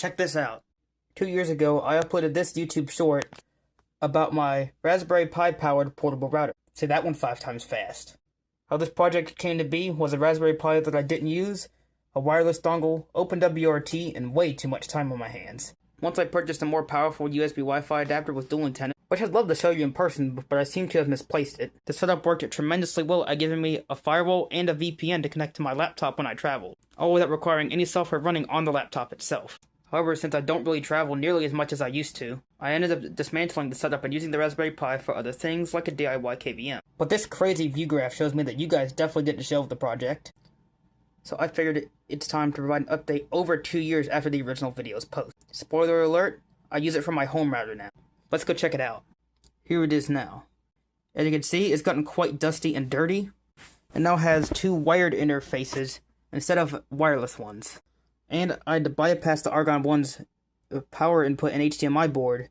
Check this out. 2 years ago, I uploaded this YouTube short about my Raspberry Pi powered portable router. Say that one 5 times fast. How this project came to be was a Raspberry Pi that I didn't use, a wireless dongle, OpenWRT, and way too much time on my hands. Once I purchased a more powerful USB Wi-Fi adapter with dual antenna, which I'd love to show you in person, but I seem to have misplaced it. The setup worked tremendously well at giving me a firewall and a VPN to connect to my laptop when I travel, all without requiring any software running on the laptop itself. However, since I don't really travel nearly as much as I used to, I ended up dismantling the setup and using the Raspberry Pi for other things like a DIY KVM. But this crazy view graph shows me that you guys definitely didn't shelve the project. So I figured it's time to provide an update over 2 years after the original video's post. Spoiler alert, I use it for my home router now. Let's go check it out. Here it is now. As you can see, it's gotten quite dusty and dirty, and now has 2 wired interfaces instead of wireless ones. And I had to bypass the Argon One's power input and HDMI board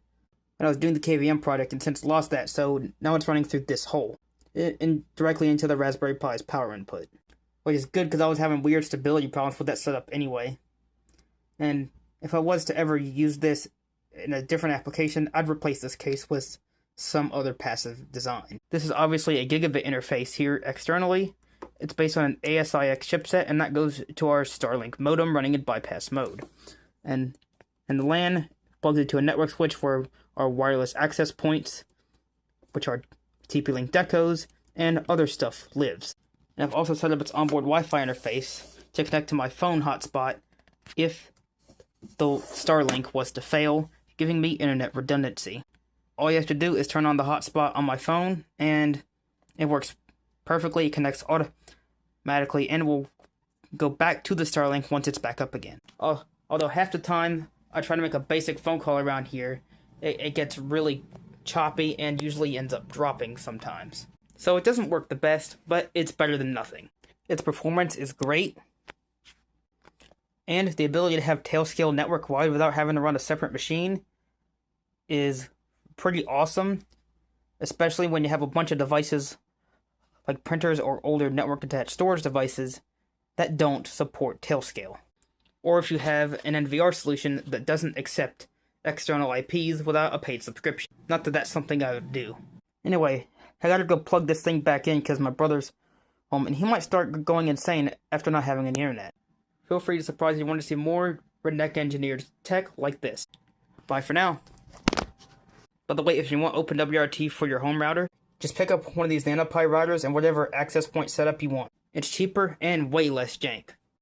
when I was doing the KVM project, and since lost that, so now it's running through this hole, and directly into the Raspberry Pi's power input. Which is good because I was having weird stability problems with that setup anyway. And if I was to ever use this in a different application, I'd replace this case with some other passive design. This is obviously a gigabit interface here externally. It's based on an ASIC chipset, and that goes to our Starlink modem running in bypass mode. And the LAN plugs into a network switch where our wireless access points, which are TP-Link decos, and other stuff lives. And I've also set up its onboard Wi-Fi interface to connect to my phone hotspot if the Starlink was to fail, giving me internet redundancy. All you have to do is turn on the hotspot on my phone, and it works perfectly. It connects automatically and will go back to the Starlink once it's back up again. Although half the time I try to make a basic phone call around here, it gets really choppy and usually ends up dropping sometimes. So it doesn't work the best, but it's better than nothing. Its performance is great, and the ability to have Tailscale network-wide without having to run a separate machine is pretty awesome, especially when you have a bunch of devices like printers or older network-attached storage devices that don't support Tailscale. Or if you have an NVR solution that doesn't accept external IPs without a paid subscription. Not that that's something I would do. Anyway, I gotta go plug this thing back in because my brother's home, and he might start going insane after not having any internet. Feel free to surprise if you want to see more redneck engineered tech like this. Bye for now. By the way, if you want OpenWRT for your home router, just pick up one of these NanoPi routers and whatever access point setup you want. It's cheaper and way less jank.